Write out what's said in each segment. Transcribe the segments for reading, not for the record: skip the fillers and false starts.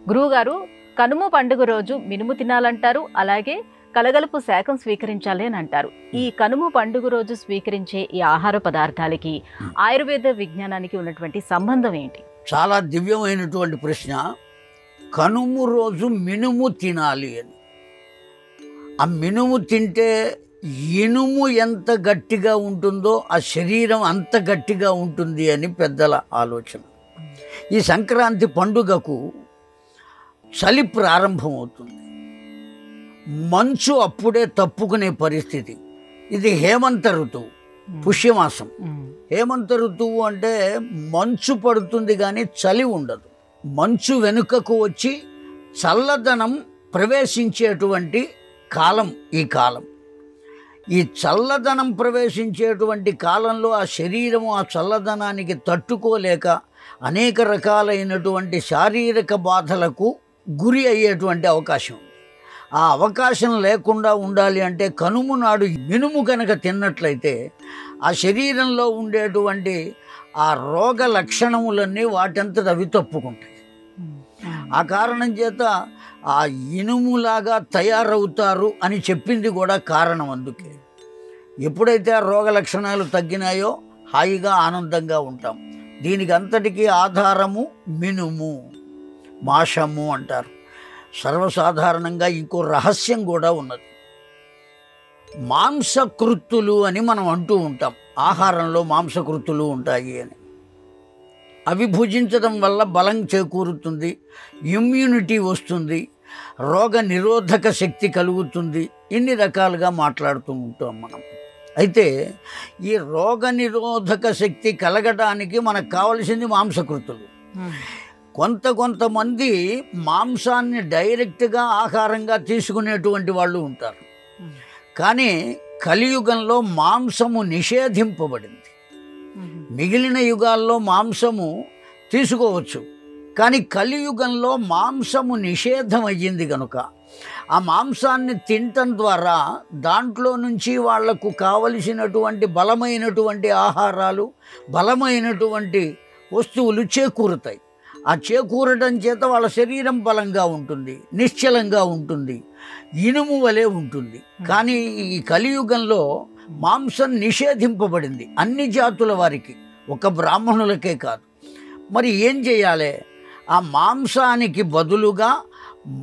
గురువుగారు, కనుమ పండుగ రోజు మినుము తినాలంటారు. అలాగే కలగలుపు శాఖం స్వీకరించాలి అని అంటారు. ఈ కనుమ పండుగ రోజు స్వీకరించే ఈ ఆహార పదార్థాలకి ఆయుర్వేద విజ్ఞానానికి ఉన్నటువంటి సంబంధం ఏంటి? చాలా దివ్యమైనటువంటి ప్రశ్న. కనుము రోజు మినుము తినాలి అని. ఆ మినుము తింటే ఇనుము ఎంత గట్టిగా ఉంటుందో ఆ శరీరం అంత గట్టిగా ఉంటుంది అని పెద్దల ఆలోచన. ఈ సంక్రాంతి పండుగకు చలి ప్రారంభమవుతుంది. మంచు అప్పుడే తప్పుకునే పరిస్థితి. ఇది హేమంత ఋతువు, పుష్యమాసం. హేమంత ఋతువు అంటే మంచు పడుతుంది కానీ చలి ఉండదు. మంచు వెనుకకు వచ్చి చల్లదనం ప్రవేశించేటువంటి కాలం ఈ కాలం. ఈ చల్లదనం ప్రవేశించేటువంటి కాలంలో ఆ శరీరము ఆ చల్లదనానికి తట్టుకోలేక అనేక రకాలైనటువంటి శారీరక బాధలకు గురి అయ్యేటువంటి అవకాశం ఉంది. ఆ అవకాశం లేకుండా ఉండాలి అంటే కనుమ నాడు మినుము కనుక తిన్నట్లయితే ఆ శరీరంలో ఉండేటువంటి ఆ రోగ లక్షణములన్నీ వాటంతట అవి తప్పుకుంటాయి. ఆ కారణం చేత ఆ ఇనుములాగా తయారవుతారు అని చెప్పింది కూడా కారణం. అందుకే ఎప్పుడైతే ఆ రోగ లక్షణాలు తగ్గినాయో హాయిగా ఆనందంగా ఉంటాం. దీనికి అంతటికీ ఆధారము మినుము, మాషము అంటారు. సర్వసాధారణంగా ఇంకో రహస్యం కూడా ఉన్నది. మాంసకృత్తులు అని మనం అంటూ ఉంటాం. ఆహారంలో మాంసకృత్తులు ఉంటాయి అని. అవి భుజించడం వల్ల బలం చేకూరుతుంది, ఇమ్యూనిటీ వస్తుంది, రోగ నిరోధక శక్తి కలుగుతుంది. ఇన్ని రకాలుగా మాట్లాడుతూ ఉంటాం మనం. అయితే ఈ రోగ నిరోధక శక్తి కలగడానికి మనకు కావలసింది మాంసకృతులు. కొంతమంది మాంసాన్ని డైరెక్ట్గా ఆహారంగా తీసుకునేటువంటి వాళ్ళు ఉంటారు. కానీ కలియుగంలో మాంసము నిషేధింపబడింది. మిగిలిన యుగాల్లో మాంసము తీసుకోవచ్చు, కానీ కలియుగంలో మాంసము నిషేధం అయ్యింది కనుక ఆ మాంసాన్ని తినటం ద్వారా దాంట్లో నుంచి వాళ్లకు కావలసినటువంటి బలమైనటువంటి ఆహారాలు, బలమైనటువంటి వస్తువులు చేకూరుతాయి. ఆ చేకూరడం చేత వాళ్ళ శరీరం బలంగా ఉంటుంది, నిశ్చలంగా ఉంటుంది, ఇనుము వలె ఉంటుంది. కానీ ఈ కలియుగంలో మాంసం నిషేధింపబడింది అన్ని జాతుల వారికి, ఒక బ్రాహ్మణులకే కాదు. మరి ఏం చేయాలి? ఆ మాంసానికి బదులుగా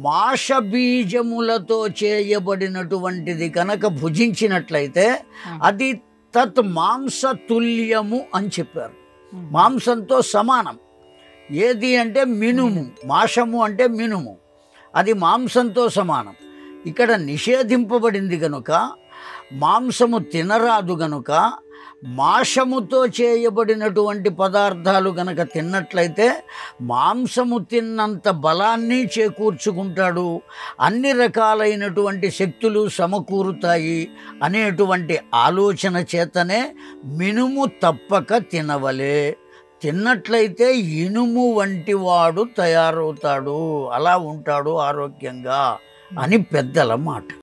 మాషబీజములతో చేయబడినటువంటిది కనుక భుజించినట్లయితే అది తత్ మాంసతుల్యము అని చెప్పారు. మాంసంతో సమానం. ఏది అంటే మినుము. మాషము అంటే మినుము, అది మాంసంతో సమానం. ఇక్కడ నిషేధింపబడింది కనుక మాంసము తినరాదు గనుక మాషముతో చేయబడినటువంటి పదార్థాలు గనక తిన్నట్లయితే మాంసము తిన్నంత బలాన్ని చేకూర్చుకుంటాడు, అన్ని రకాలైనటువంటి శక్తులు సమకూరుతాయి అనేటువంటి ఆలోచన చేతనే మినుము తప్పక తినవలే. తిన్నట్లయితే ఇనుము వంటి వాడు తయారవుతాడు, అలా ఉంటాడు ఆరోగ్యంగా అని పెద్దల మాట.